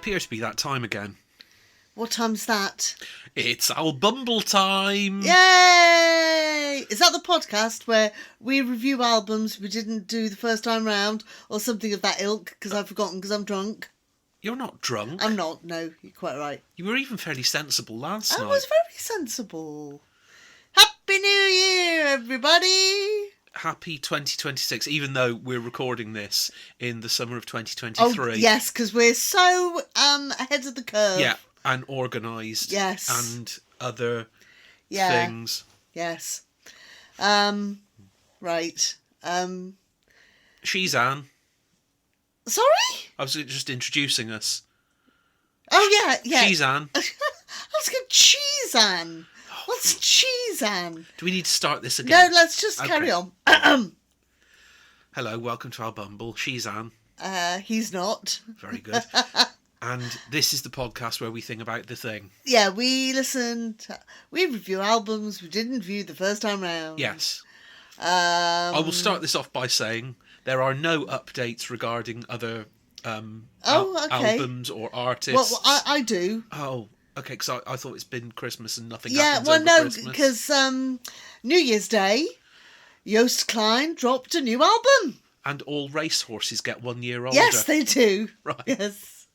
appear to be that time again. What time's that? It's Albumble time! Yay! Is that the podcast where we review albums we didn't do the first time round, or something of that ilk, because I've forgotten because I'm drunk? You're not drunk. I'm not, no, you're quite right. You were even fairly sensible last night. I was very sensible. Happy New Year, everybody! Happy 2026, even though we're recording this in the summer of 2023. Oh, yes, because we're so ahead of the curve. Yeah, and organised. Yes. And other things. Yes. Right. She's Anne. Sorry? I was just introducing us. Oh, yeah. She's Anne. I was going, Cheese Anne. What's Cheese Anne? Do we need to start this again? No, let's just carry on. Hello, welcome to our Bumble. She's Anne. He's not. Very good. And this is the podcast where we think about the thing. Yeah, we review albums we didn't view the first time round. Yes. I will start this off by saying there are no updates regarding other albums or artists. Well, I do. Oh, okay, because I thought it's been Christmas and nothing happens over Christmas. Yeah, well, no, because New Year's Day, Joost Klein dropped a new album. And all racehorses get 1 year older. Yes, they do. Right. Yes.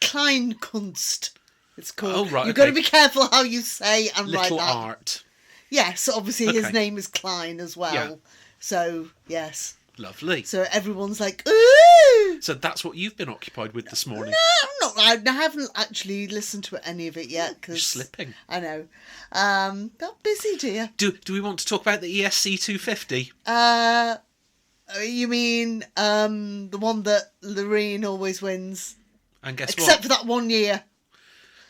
Kleinkunst, it's called. Oh, right, You've got to be careful how you say and write that. Little art. Yes, obviously his name is Klein as well. Yeah. So, yes. Lovely. So everyone's like, ooh! So that's what you've been occupied with this morning. No, I'm not. I haven't actually listened to any of it yet. You're slipping. I know. Not busy, dear. Do we want to talk about the ESC 250? You mean the one that Lorraine always wins? And guess what? Except for that 1 year.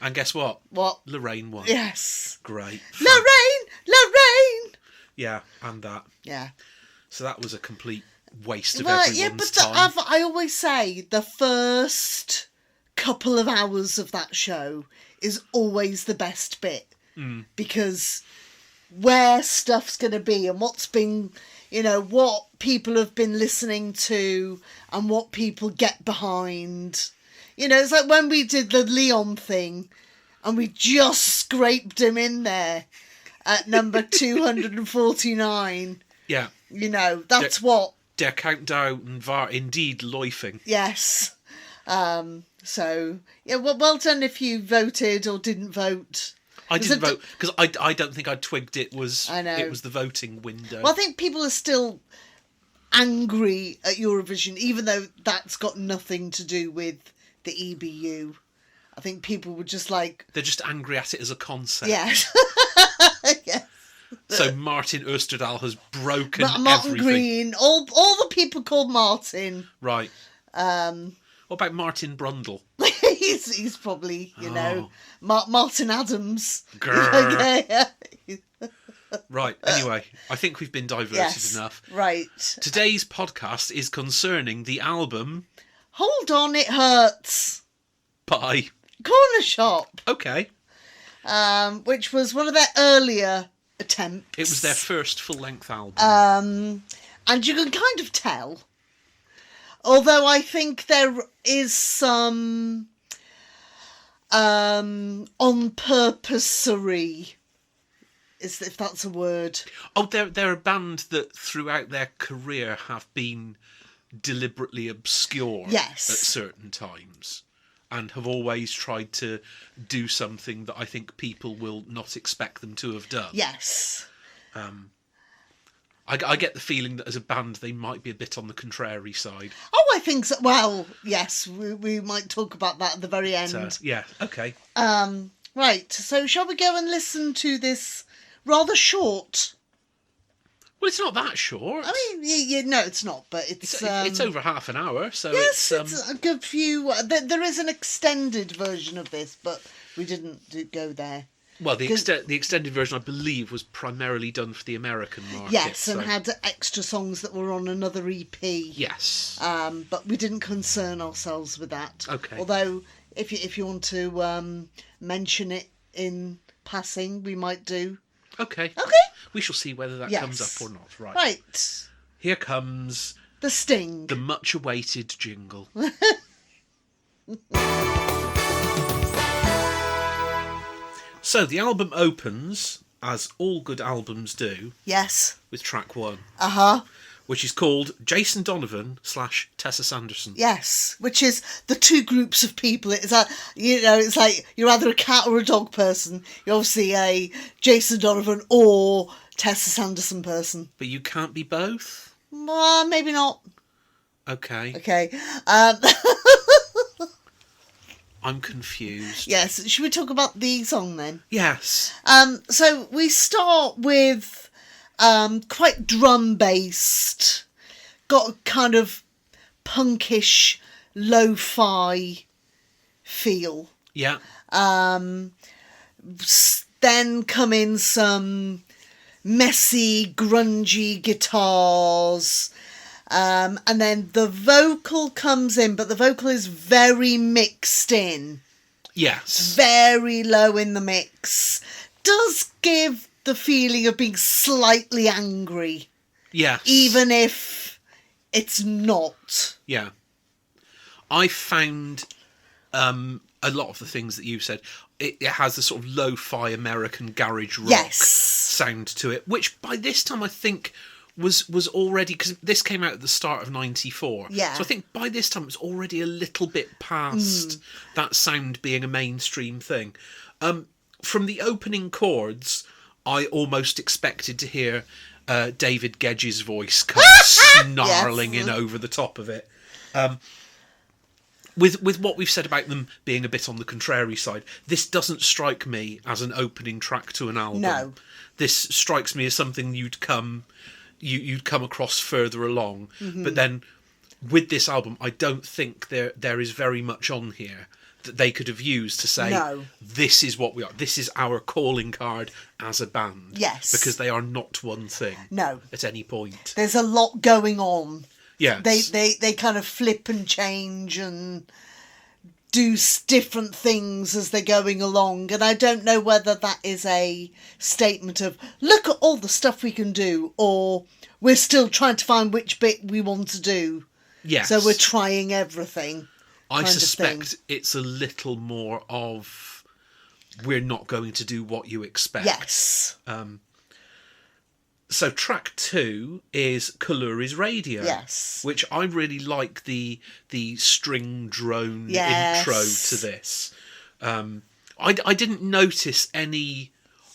And guess what? What? Lorraine won. Yes. Great. Lorraine! Yeah, and that. Yeah. So that was a complete waste of everyone's time. I always say the first couple of hours of that show is always the best bit. Because where stuff's going to be and what's been, what people have been listening to and what people get behind. It's like when we did the Leon thing and we just scraped him in there at number 249. Yeah. That's what... Der Countdown war indeed läufig. Yes. So, yeah, well done if you voted or didn't vote. I didn't vote because I don't think I twigged it was the voting window. Well, I think people are still angry at Eurovision, even though that's got nothing to do with the EBU. I think people were just like... They're just angry at it as a concept. Yes. Yes. So Martin Osterdahl has broken Martin everything. Green, all the people called Martin. Right. What about Martin Brundle? he's probably, Martin Adams. Right, anyway, I think we've been diverted enough. Right. Today's podcast is concerning the album... Hold On, It Hurts. By... Cornershop. Okay. Which was one of their earlier attempts. It was their first full-length album. And you can kind of tell. Although I think there is some on-purposery, if that's a word. Oh, they're a band that throughout their career have been deliberately obscure at certain times and have always tried to do something that I think people will not expect them to have done. Yes. I get the feeling that as a band they might be a bit on the contrary side. Oh, I think so. Well, yes, we might talk about that at the very end. Yeah, okay. Right, so shall we go and listen to this rather short... Well, it's not that short. I mean, no, it's not, but it's over half an hour, so yes, it's a good few... There is an extended version of this, but we didn't go there. Well, the extended version, I believe, was primarily done for the American market. Yes, and had extra songs that were on another EP. Yes. But we didn't concern ourselves with that. Okay. Although, if you want to mention it in passing, we might do. Okay. We shall see whether that comes up or not. Right. Here comes... The Sting. The much-awaited jingle. So the album opens, as all good albums do. Yes. With track 1. Uh-huh. Which is called Jason Donovan / Tessa Sanderson. Yes, which is the two groups of people. It's like, it's like you're either a cat or a dog person. You're obviously a Jason Donovan or Tessa Sanderson person. But you can't be both? Well, maybe not. Okay. Okay. I'm confused. Yes, should we talk about the song then? Yes. So we start with quite drum-based, got a kind of punkish, lo-fi feel. Yeah. Then come in some messy, grungy guitars. And then the vocal comes in, but the vocal is very mixed in. Yes. Very low in the mix. Does give the feeling of being slightly angry. Yes. Even if it's not. Yeah. I found a lot of the things that you said, it has a sort of lo-fi American garage rock sound to it, which by this time I think was already, because this came out at the start of 94. Yeah. So I think by this time it was already a little bit past that sound being a mainstream thing. From the opening chords, I almost expected to hear David Gedge's voice come snarling in over the top of it. With what we've said about them being a bit on the contrary side, this doesn't strike me as an opening track to an album. No. This strikes me as something you'd come across further along. Mm-hmm. But then with this album, I don't think there is very much on here that they could have used to say, this is what we are. This is our calling card as a band. Yes. Because they are not one thing. No. At any point. There's a lot going on. Yes. They kind of flip and change and do different things as they're going along. And I don't know whether that is a statement of, look at all the stuff we can do, or we're still trying to find which bit we want to do. Yes. So we're trying everything. I suspect it's a little more of, we're not going to do what you expect. Yes. So track 2 is Kaluri's Radio. Yes. Which I really like the string drone intro to this. I didn't notice any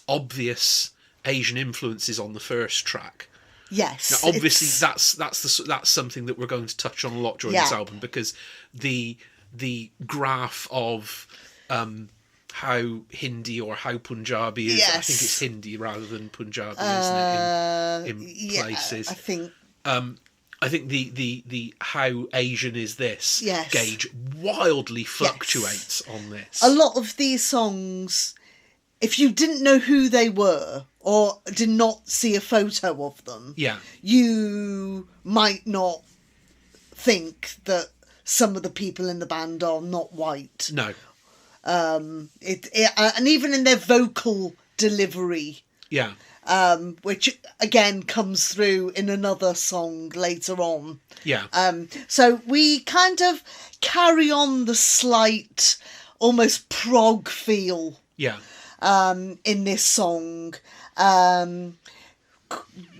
obvious Asian influences on the first track. Yes. Now, obviously, that's something that we're going to touch on a lot during this album, because the graph of how Hindi or how Punjabi is, I think it's Hindi rather than Punjabi, isn't it? In places, I think. I think the how Asian is this gauge wildly fluctuates on this. A lot of these songs, if you didn't know who they were or did not see a photo of them, you might not think that some of the people in the band are not white. No. And even in their vocal delivery. Yeah. Which again comes through in another song later on. Yeah. So we kind of carry on the slight, almost prog feel. Yeah. In this song.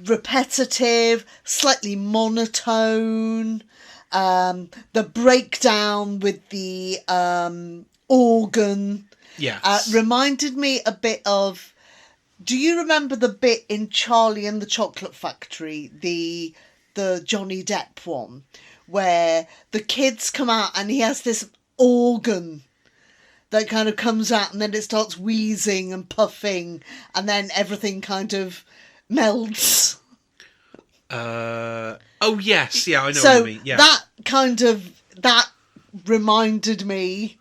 Repetitive, slightly monotone. The breakdown with the organ reminded me a bit of, do you remember the bit in Charlie and the Chocolate Factory, the Johnny Depp one, where the kids come out and he has this organ that kind of comes out and then it starts wheezing and puffing and then everything kind of melts? Oh yes, yeah, I know what you mean. Yeah. That reminded me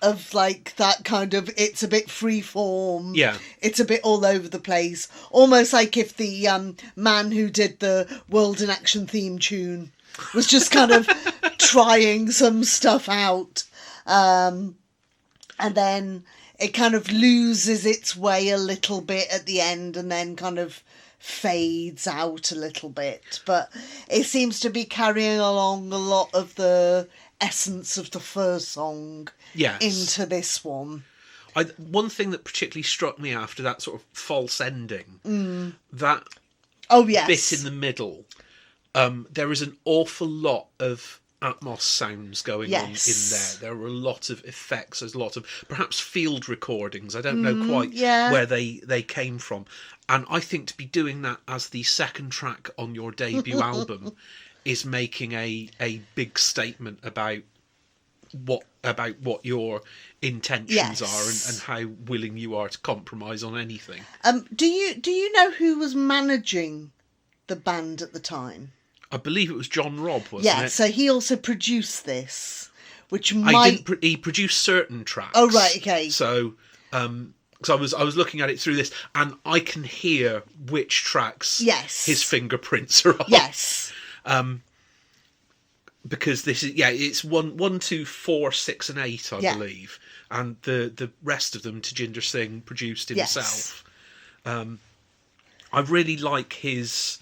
of like that kind of, it's a bit freeform. Yeah. It's a bit all over the place. Almost like if the man who did the World in Action theme tune was just kind of trying some stuff out. And then it kind of loses its way a little bit at the end and then kind of fades out a little bit. But it seems to be carrying along a lot of the essence of the first song into this one. One thing that particularly struck me after that sort of false ending, that bit in the middle, there is an awful lot of Atmos sounds going on in there. There are a lot of effects. There's a lot of perhaps field recordings. I don't know quite where they came from. And I think to be doing that as the second track on your debut album is making a big statement about what your intentions are and how willing you are to compromise on anything. Do you know who was managing the band at the time? I believe it was John Robb, wasn't it? Yeah, so he also produced this, which might... he produced certain tracks. Oh, right, okay. So, I was looking at it through this, and I can hear which tracks his fingerprints are on. Yes. Because this is it's 1, 2, 4, 6, and 8, I believe, and the rest of them Tajinder Singh produced himself. I really like his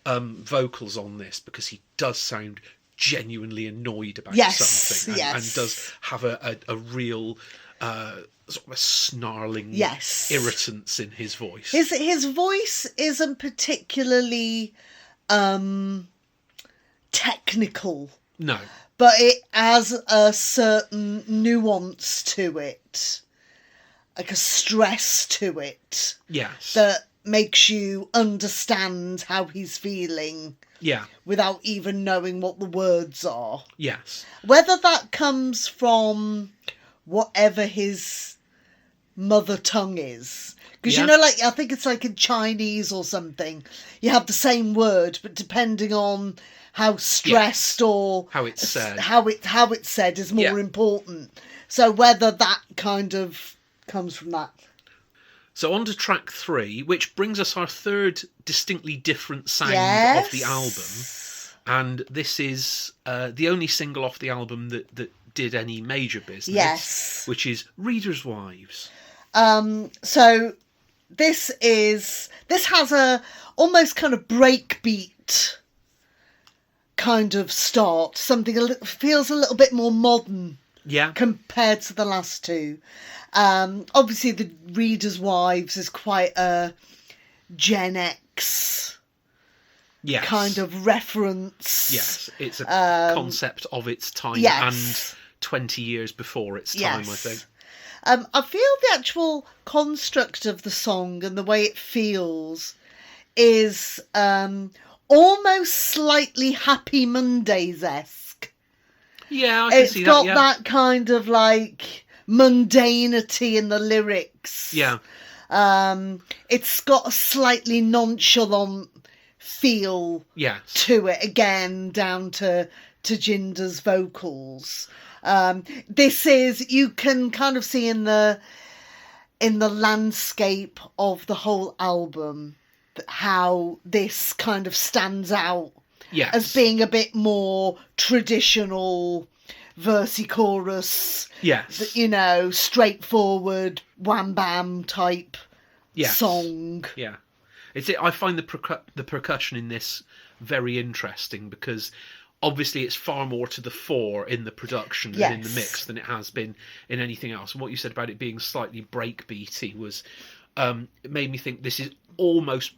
vocals on this because he does sound genuinely annoyed about something, and does have a real sort of a snarling irritance in his voice. His voice isn't particularly technical. No. But it has a certain nuance to it. Like a stress to it. Yes. That makes you understand how he's feeling. Yeah. Without even knowing what the words are. Yes. Whether that comes from whatever his mother tongue is. Because, you know, like, I think it's like in Chinese or something. You have the same word, but depending on how stressed or how it's said, how it's said is more important. So whether that kind of comes from that. So on to track 3, which brings us our third distinctly different sound of the album, and this is the only single off the album that did any major business, which is Readers' Wives. So this has a almost kind of breakbeat kind of start, something feels a little bit more modern compared to the last two. Obviously the Readers' Wives is quite a Gen X kind of reference. Yes, it's a concept of its time and 20 years before its time, I think. I feel the actual construct of the song and the way it feels is almost slightly Happy Mondays-esque. Yeah, I can see that. It's got that kind of like mundanity in the lyrics. Yeah. It's got a slightly nonchalant feel to it, again, down to Jinder's vocals. This is, you can kind of see in the landscape of the whole album how this kind of stands out as being a bit more traditional versey chorus, you know, straightforward wham bam type song. Yeah, I find the percussion in this very interesting because obviously it's far more to the fore in the production and in the mix than it has been in anything else. And what you said about it being slightly breakbeaty was it made me think this is almost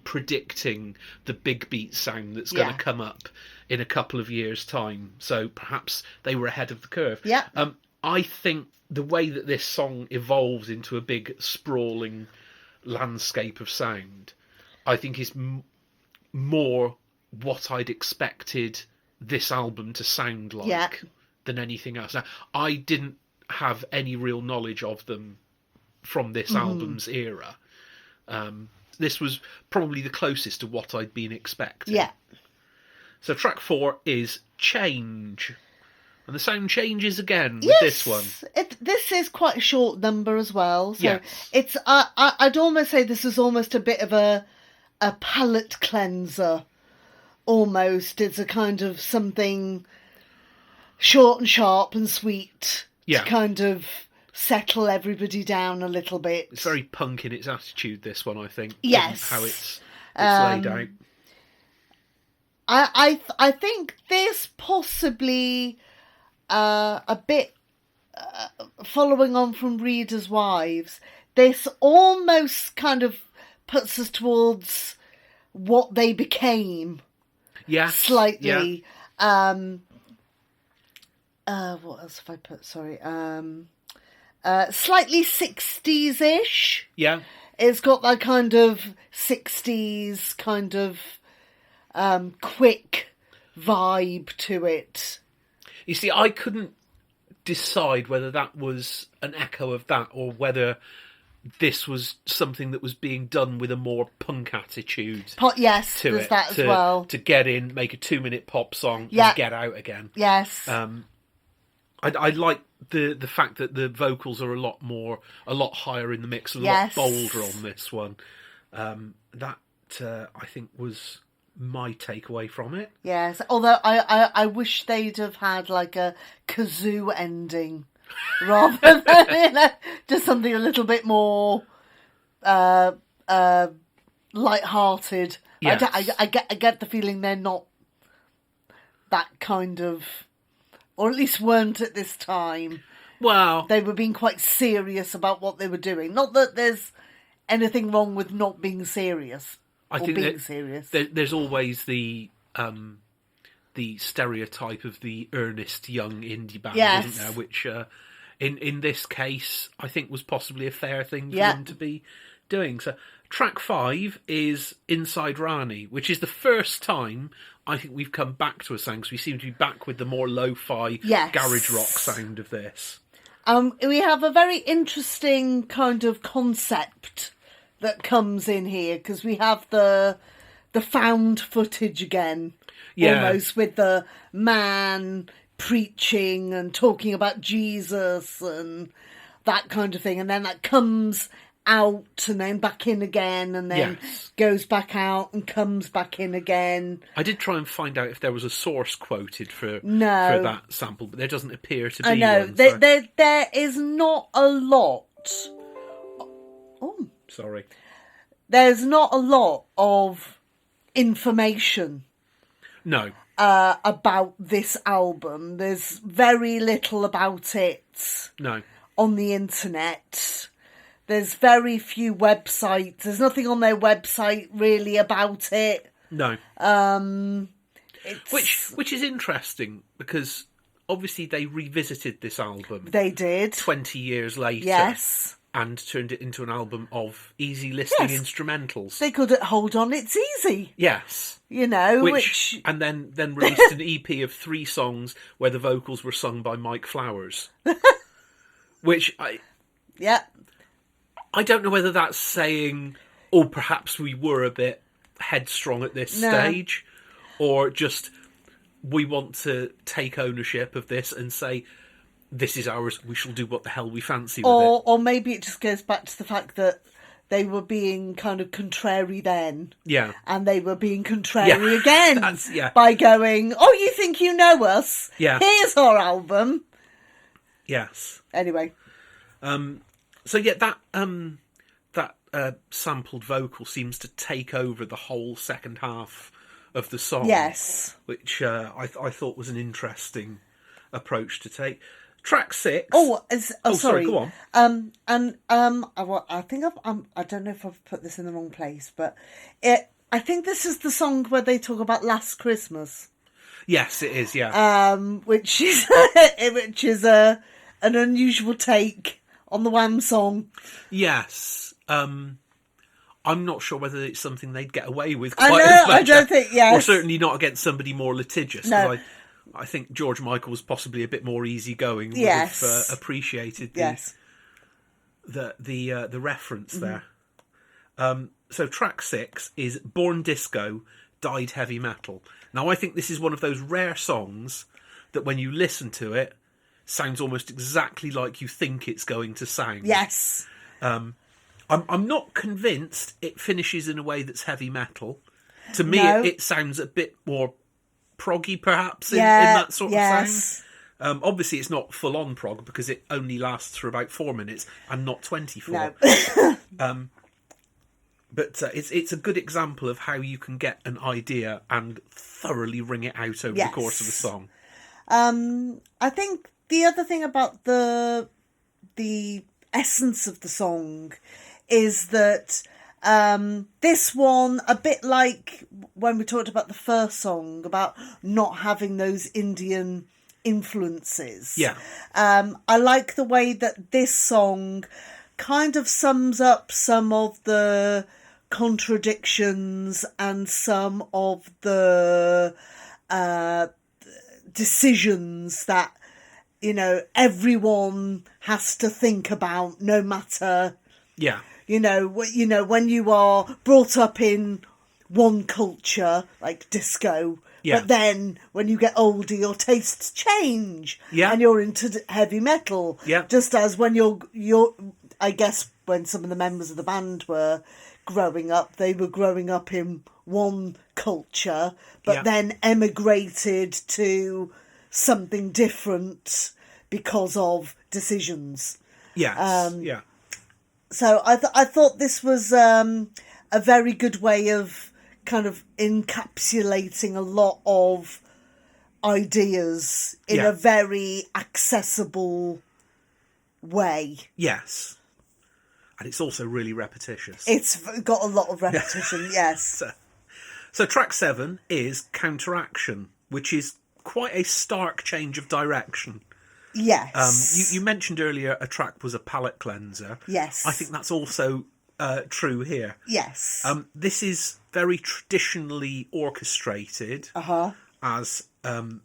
predicting the big beat sound that's going to come up in a couple of years' time. So perhaps they were ahead of the curve. Yeah. I think the way that this song evolves into a big sprawling landscape of sound, I think is more what I'd expected this album to sound like than anything else. Now, I didn't have any real knowledge of them from this album's era. This was probably the closest to what I'd been expecting. Yeah. So track 4 is Change. And the sound changes again with this one. This is quite a short number as well. So it's I'd almost say this is almost a bit of a palate cleanser. Almost. It's a kind of something short and sharp and sweet to kind of settle everybody down a little bit. It's very punk in its attitude, this one, I think. Yes. How it's laid out. I think this possibly a bit following on from Readers' Wives, this almost kind of puts us towards what they became. Yeah. Slightly. Yeah. What else have I put? Sorry. Slightly 60s-ish. Yeah. It's got that kind of 60s kind of quick vibe to it. You see, I couldn't decide whether that was an echo of that or whether this was something that was being done with a more punk attitude. Yes, to there's it, that as well. To get in, make a 2-minute pop song, and get out again. Yes. I like the fact that the vocals are a lot higher in the mix, a lot bolder on this one. That I think was my takeaway from it. Yes, although I wish they'd have had like a kazoo ending rather than just something a little bit more light-hearted. Yes. I get the feeling they're not that kind of, or at least weren't at this time. Well, they were being quite serious about what they were doing. Not that there's anything wrong with not being serious. I think serious. There's always the stereotype of the earnest young indie band, isn't there? Which, in this case, I think was possibly a fair thing for them to be doing. So, track 5 is Inside Rani, which is the first time I think we've come back to a sound, because we seem to be back with the more lo-fi garage rock sound of this. We have a very interesting kind of concept that comes in here, because we have the found footage again, almost, with the man preaching and talking about Jesus and that kind of thing, and then that comes out and then back in again, and then goes back out and comes back in again. I did try and find out if there was a source quoted for that sample, but there doesn't appear to be. I know one, so. there is not a lot. Oh, sorry. There's not a lot of information. No. About this album. There's very little about it. No. On the internet. There's very few websites. There's nothing on their website really about it. No. Which is interesting, because obviously they revisited this album. They did. 20 years later. Yes. And turned it into an album of easy listening instrumentals. They could Hold On, It's Easy. Yes. You know, which... And then released an EP of 3 songs where the vocals were sung by Mike Flowers. Which I don't know whether that's saying, oh, perhaps we were a bit headstrong at this stage, or just we want to take ownership of this and say, this is ours, we shall do what the hell we fancy with it. Or maybe it just goes back to the fact that they were being kind of contrary then. Yeah. And they were being contrary again. By going, oh, you think you know us? Yeah. Here's our album. Yes. Anyway. So that sampled vocal seems to take over the whole second half of the song. Yes. Which I thought was an interesting approach to take. Track 6. Sorry. Go on. I think I don't know if I've put this in the wrong place, but I think this is the song where they talk about Last Christmas. Yes, it is. Yeah. Which is an unusual take on the Wham song. Yes. I'm not sure whether it's something they'd get away with. I don't think. Yes. Or certainly not against somebody more litigious. No. I think George Michael was possibly a bit more easygoing. Would have appreciated the reference there. So track 6 is Born Disco, Died Heavy Metal. Now I think this is one of those rare songs that when you listen to it, sounds almost exactly like you think it's going to sound. Yes. I'm not convinced it finishes in a way that's heavy metal. To me, it sounds a bit more proggy, perhaps, in that sort of sound. Obviously, it's not full-on prog, because it only lasts for about 4 minutes and not 24. No. But it's a good example of how you can get an idea and thoroughly wring it out over the course of a song. I think the other thing about the essence of the song is that this one, a bit like when we talked about the first song about not having those Indian influences. Yeah. I like the way that this song kind of sums up some of the contradictions and some of the decisions that, you know, everyone has to think about, no matter... Yeah. You know, when you are brought up in one culture, like disco, but then when you get older, your tastes change, and you're into heavy metal. Yeah. Just as when you're, I guess, when some of the members of the band were growing up, they were growing up in one culture, but then emigrated to something different because of decisions. Yes. So I thought this was a very good way of kind of encapsulating a lot of ideas in a very accessible way. Yes. And it's also really repetitious. It's got a lot of repetition, yes. So track 7 is Counteraction, which is quite a stark change of direction. Yes. You mentioned earlier a track was a palate cleanser. Yes. I think that's also true here. Yes. This is very traditionally orchestrated as an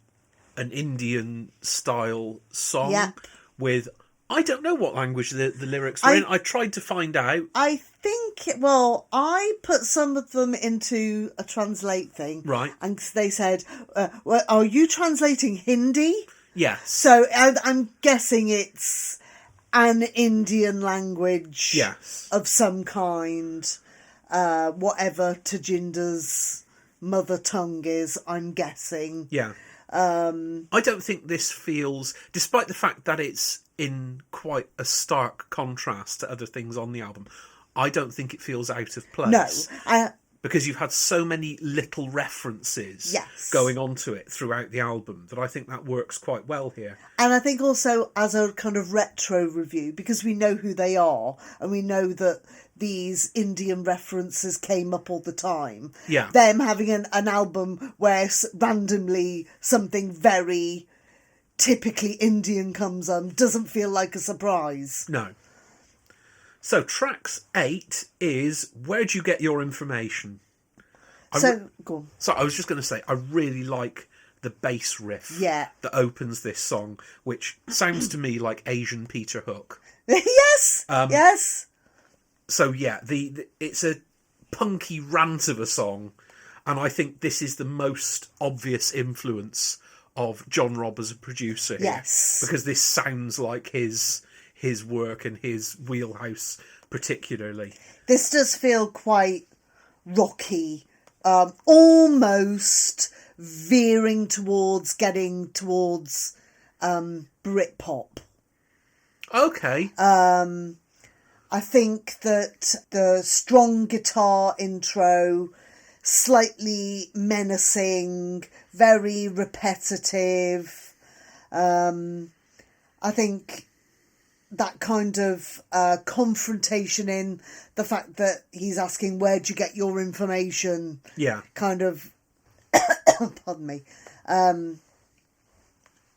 Indian style song with, I don't know what language the lyrics are in. I tried to find out. I think, well, I put some of them into a translate thing. Right. And they said, well, are you translating Hindi? Yes. So I'm guessing it's an Indian language of some kind, whatever Tajinder's mother tongue is, I'm guessing. Yeah. I don't think this feels, despite the fact that it's in quite a stark contrast to other things on the album, I don't think it feels out of place. No, because you've had so many little references going on to it throughout the album that I think that works quite well here. And I think also as a kind of retro review, because we know who they are and we know that these Indian references came up all the time. Yeah. Them having an album where randomly something very typically Indian comes on doesn't feel like a surprise. No. So, tracks 8 is Where'd You Get Your Information? Go on. So, I was just going to say, I really like the bass riff that opens this song, which sounds to me like Asian Peter Hook. Yes! Yes! So, yeah, it's a punky rant of a song, and I think this is the most obvious influence of John Robb as a producer here. Yes. Because this sounds like his work and his wheelhouse particularly. This does feel quite rocky, almost veering towards getting towards Britpop. Okay. I think that the strong guitar intro, slightly menacing, very repetitive, I think that kind of confrontation in the fact that he's asking, where'd you get your information? Yeah. Kind of, pardon me,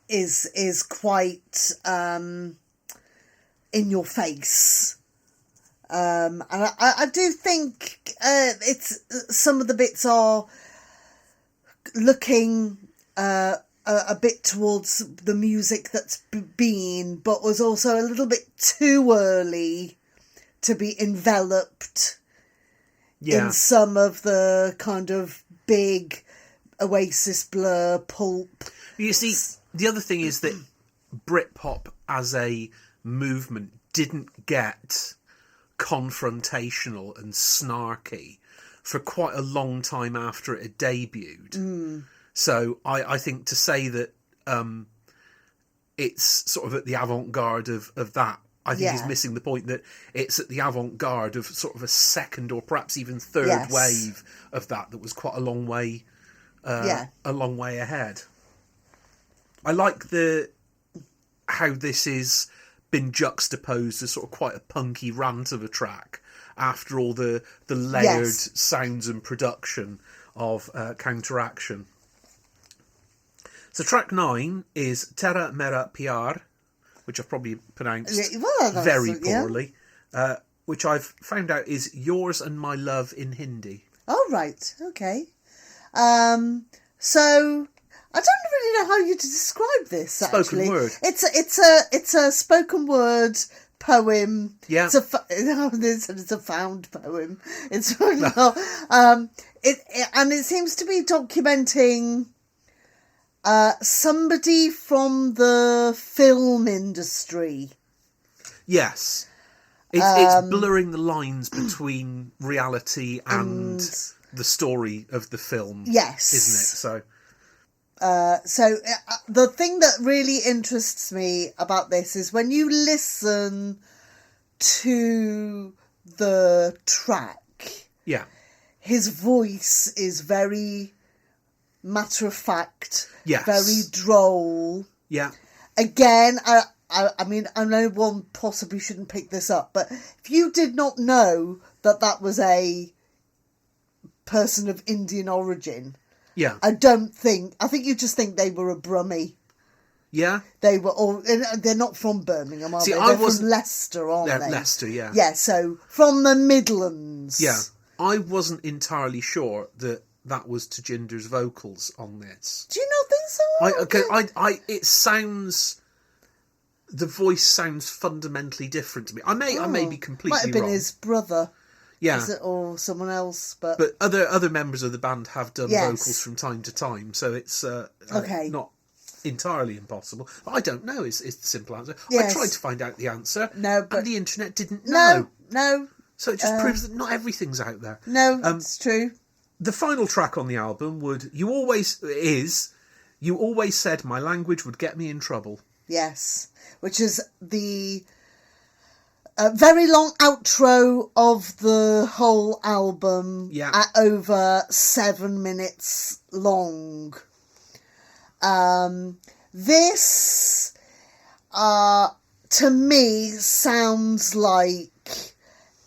is quite in your face. And I do think it's some of the bits are looking a bit towards the music that's been, but was also a little bit too early to be enveloped in some of the kind of big Oasis, Blur, Pulp. You see, the other thing is that Britpop as a movement didn't get confrontational and snarky for quite a long time after it had debuted. So I think to say that it's sort of at the avant-garde of that, I think is missing the point that it's at the avant-garde of sort of a second or perhaps even third wave of that was quite a long way ahead. I like how this is been juxtaposed as sort of quite a punky rant of a track after all the layered sounds and production of Counteraction. So track 9 is Terra Mera Pyar, which I've probably pronounced very poorly, which I've found out is Yours and My Love in Hindi. Oh, right. Okay. So I don't really know how you to describe this, actually. Spoken word. It's a spoken word poem. Yeah. It's a found poem. It's not, it seems to be documenting somebody from the film industry. Yes. It's blurring the lines between reality and the story of the film. Yes. Isn't it? So the thing that really interests me about this is when you listen to the track. Yeah. His voice is very matter of fact. Yes. Very droll. Yeah. Again, I mean, I know one possibly shouldn't pick this up, but if you did not know that was a person of Indian origin, I think you just think they were a Brummie. Yeah. They were all, they're not from Birmingham, are they? They're from Leicester, aren't they? Leicester, yeah. Yeah, so from the Midlands. Yeah. I wasn't entirely sure that was Tajinder's vocals on this. Do you not think so? It sounds... The voice sounds fundamentally different to me. I may be completely wrong. Might have been his brother. Yeah. Or someone else. But other members of the band have done vocals from time to time, so it's not entirely impossible. But I don't know is the simple answer. Yes. I tried to find out the answer, and the internet didn't know. No. So it just proves that not everything's out there. No, it's true. The final track on the album You Always Said My Language Would Get Me in Trouble. Yes, which is the very long outro of the whole album at over 7 minutes long. This, to me, sounds like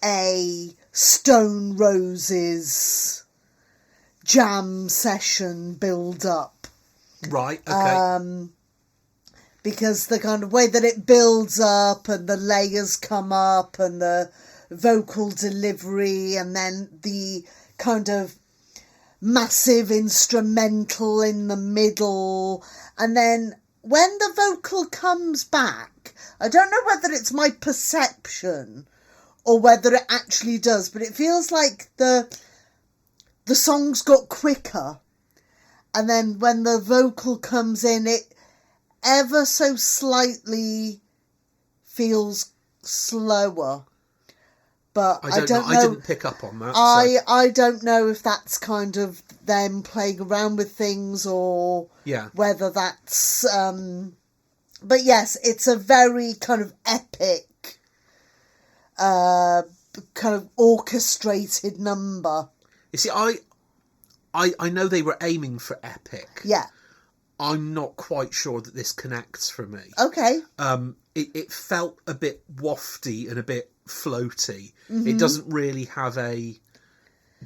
a Stone Roses jam session build-up. Right, okay. Because the kind of way that it builds up and the layers come up and the vocal delivery and then the kind of massive instrumental in the middle. And then when the vocal comes back, I don't know whether it's my perception or whether it actually does, but it feels like the songs got quicker. And then when the vocal comes in, it ever so slightly feels slower, but I don't know. I didn't pick up on that. I don't know if that's kind of them playing around with things or whether that's. But yes, it's a very kind of epic, kind of orchestrated number. You see, I know they were aiming for epic. Yeah. I'm not quite sure that this connects for me. Okay. It felt a bit wafty and a bit floaty. Mm-hmm. It doesn't really have a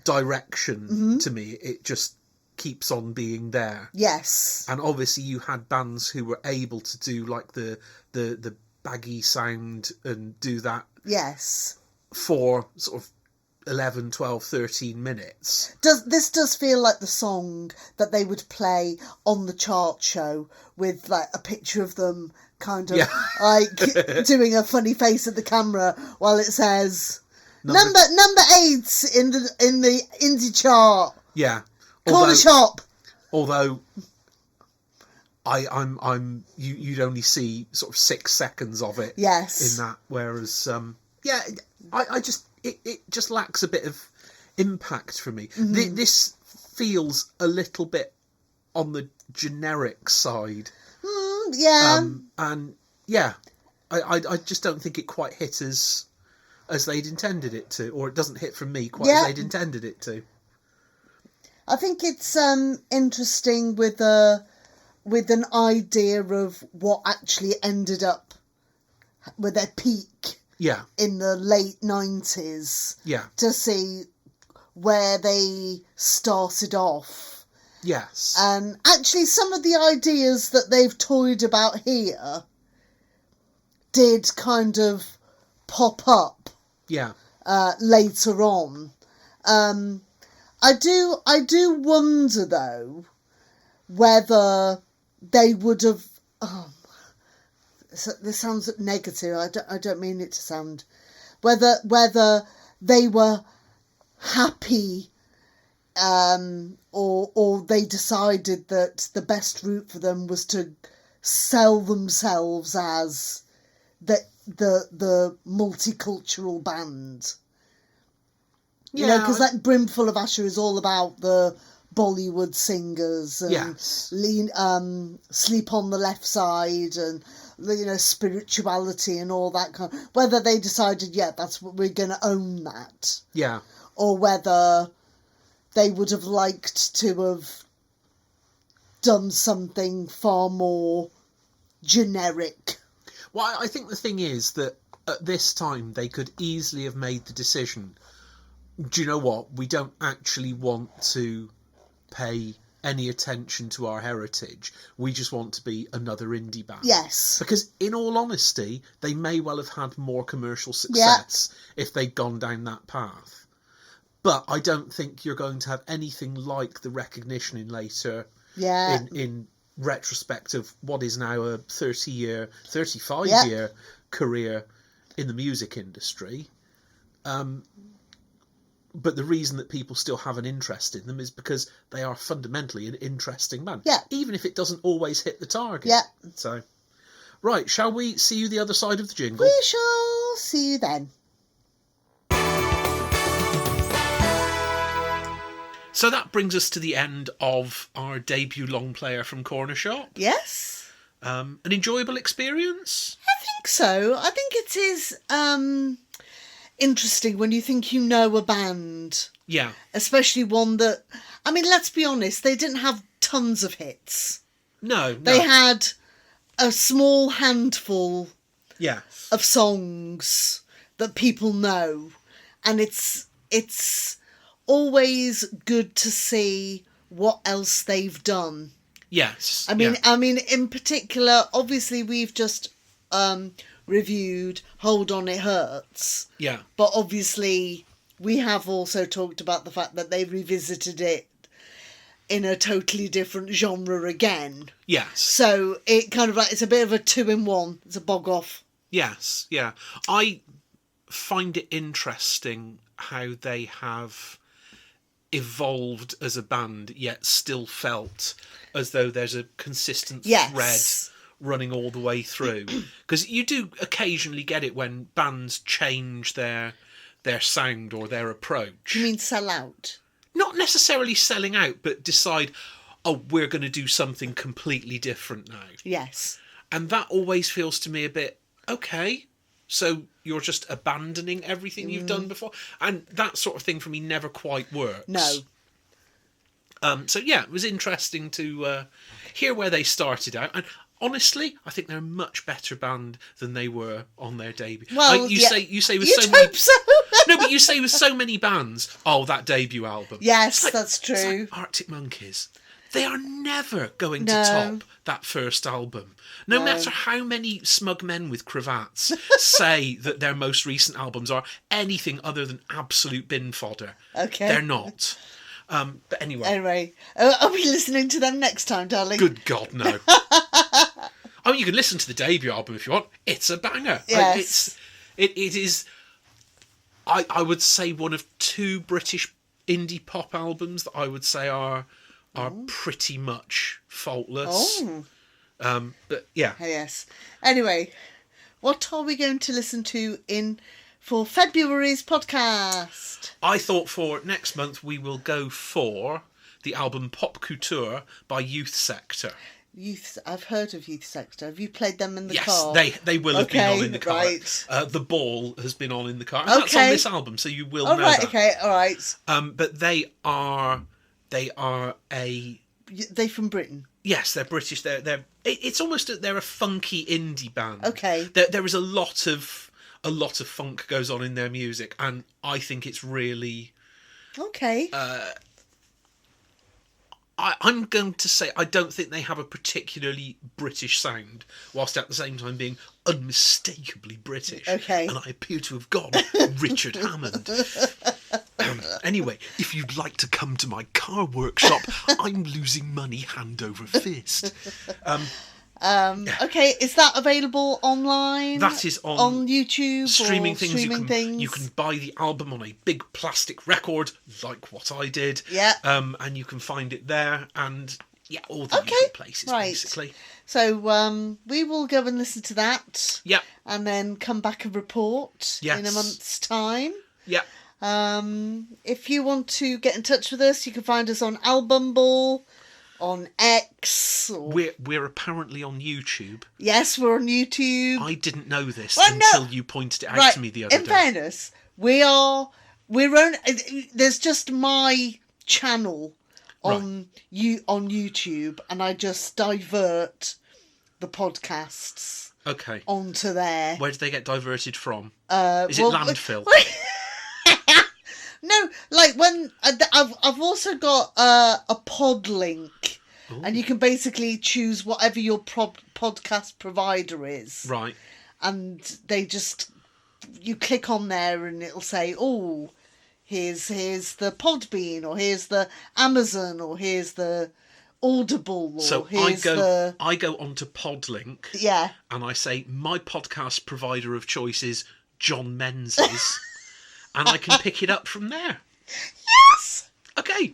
direction to me. It just keeps on being there. Yes. And obviously you had bands who were able to do like the baggy sound and do that. Yes. For sort of 11, 12, 13 minutes. This does feel like the song that they would play on the chart show with like a picture of them kind of like doing a funny face at the camera while it says number 8 in the indie chart. Yeah. Cornershop. Although you'd only see sort of 6 seconds of it. Yes. In that, whereas I just it just lacks a bit of impact for me. Mm-hmm. This feels a little bit on the generic side. Yeah. And yeah, I just don't think it quite hit as they'd intended it to, or it doesn't hit from me quite as they'd intended it to. I think it's interesting with a with an idea of what actually ended up with their peak in the late 90s to see where they started off. Yes. And actually some of the ideas that they've toyed about here did kind of pop up later on. I do wonder though whether they would have this sounds negative. I don't mean it to sound whether they were happy or they decided that the best route for them was to sell themselves as the multicultural band. You know, because that Brimful of Asher is all about the Bollywood singers and Sleep on the Left Side and, you know, spirituality and all that kind of... Whether they decided, that's what we're going to own that. Yeah. Or whether they would have liked to have done something far more generic. Well, I think the thing is that at this time they could easily have made the decision, do you know what, we don't actually want to pay any attention to our heritage. We just want to be another indie band. Yes. Because in all honesty, they may well have had more commercial success if they'd gone down that path. But I don't think you're going to have anything like the recognition in later, in retrospect of what is now a 35-year career in the music industry. But the reason that people still have an interest in them is because they are fundamentally an interesting band. Yeah. Even if it doesn't always hit the target. Yeah. So, right, shall we see you the other side of the jingle? We shall see you then. So that brings us to the end of our debut long player from Cornershop. Yes. An enjoyable experience? I think so. I think it is interesting when you think you know a band. Yeah. Especially one that... I mean, let's be honest, they didn't have tons of hits. No. They had a small handful of songs that people know. And it's always good to see what else they've done. Yes. I mean, in particular, obviously we've just reviewed Hold On It Hurts. Yeah. But obviously we have also talked about the fact that they revisited it in a totally different genre again. Yes. So it kind of like, it's a bit of a 2-in-1. It's a bog off. Yes, yeah. I find it interesting how they have evolved as a band, yet still felt as though there's a consistent thread running all the way through. Because you do occasionally get it when bands change their sound or their approach. You mean sell out? Not necessarily selling out, but decide, we're going to do something completely different now. Yes. And that always feels to me a bit, okay, so you're just abandoning everything you've done before? And that sort of thing for me never quite works. No. So yeah, it was interesting to hear where they started out. And honestly, I think they're a much better band than they were on their debut. Well, you say with You'd so many. hope so. No, but you say with so many bands, that debut album. Yes, like, that's true. It's like Arctic Monkeys. They are never going to top that first album. No matter how many smug men with cravats say that their most recent albums are anything other than absolute bin fodder. Okay. They're not. But anyway. Anyway, are we listening to them next time, darling? Good God, no. I mean, you can listen to the debut album if you want. It's a banger. Yes. It is, I would say, one of two British indie pop albums that I would say are pretty much faultless. Oh. But yeah. Yes. Anyway, what are we going to listen to for February's podcast? I thought for next month we will go for the album Pop Couture by Youth Sector. I've heard of Youth Sector. Have you played them in the car? Yes, they will have been on in the car. Right. The Ball has been on in the car. And that's on this album, so you will know right, that. okay, all right. But they are a... They from Britain? Yes, they're British. It's almost they're a funky indie band. Okay. There is a lot of funk goes on in their music, and I think it's really okay. I'm going to say I don't think they have a particularly British sound, whilst at the same time being unmistakably British. Okay. And I appear to have gone Richard Hammond. Anyway, if you'd like to come to my car workshop, I'm losing money hand over fist. Okay, is that available online? That is on YouTube. Streaming things. Things. You can buy the album on a big plastic record, like what I did. Yeah. And you can find it there, and all the usual places, basically. So we will go and listen to that. Yeah. And then come back and report in a month's time. Yeah. If you want to get in touch with us, you can find us on Albumble, on X. We're apparently on YouTube. Yes, we're on YouTube. I didn't know this until you pointed it out to me the other day. In fairness, we're on. There's just my channel on YouTube, and I just divert the podcasts. Okay. Onto there. Where do they get diverted from? Is it landfill? No, like when I've also got a pod link. Ooh. And you can basically choose whatever your podcast provider is. Right. And you click on there and it'll say, oh, here's the Podbean, or here's the Amazon, or here's the Audible, or so here's I go onto Podlink. Yeah. And I say my podcast provider of choice is John Menzies. And I can pick it up from there. Yes. Okay.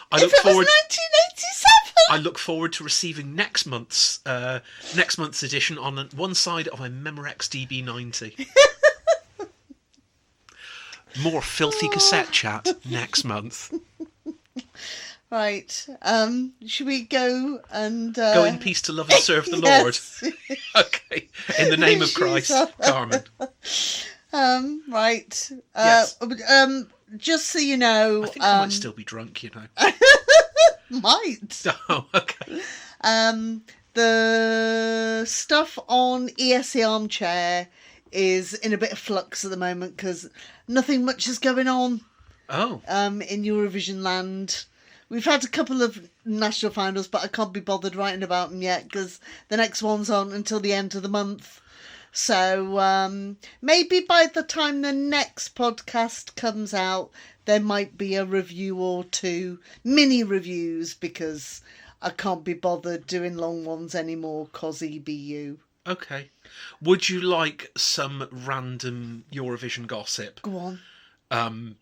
Was 1987. I look forward to receiving next month's edition on one side of a Memorex DB90. More filthy cassette chat next month. Right. Should we go and go in peace to love and serve the Lord? Okay. In the name of Christ, Carmen. Right. Yes. Just so you know, I think I might still be drunk, you know. Might. Oh, okay. The stuff on ESC Armchair is in a bit of flux at the moment because nothing much is going on. Oh. In Eurovision land. We've had a couple of national finals, but I can't be bothered writing about them yet because the next one's on until the end of the month. So maybe by the time the next podcast comes out, there might be a review or two, mini reviews, because I can't be bothered doing long ones anymore, cause EBU. Okay. Would you like some random Eurovision gossip? Go on.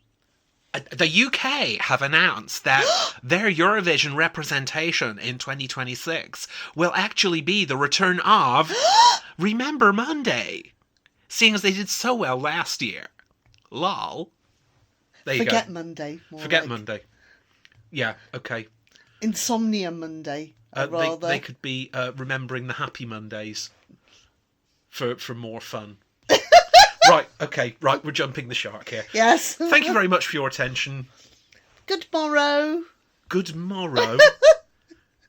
The UK have announced that their Eurovision representation in 2026 will actually be the return of Remember Monday, seeing as they did so well last year. Lol. There you Forget go. Monday. Forget Monday. Yeah, okay. Insomnia Monday, rather. They could be remembering the Happy Mondays for more fun. Right, okay, right, we're jumping the shark here. Yes. Thank you very much for your attention. Good morrow. Good morrow.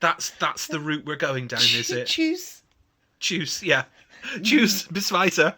That's the route we're going down, is it? Choose. Choose, yeah. Choose, bis weiter.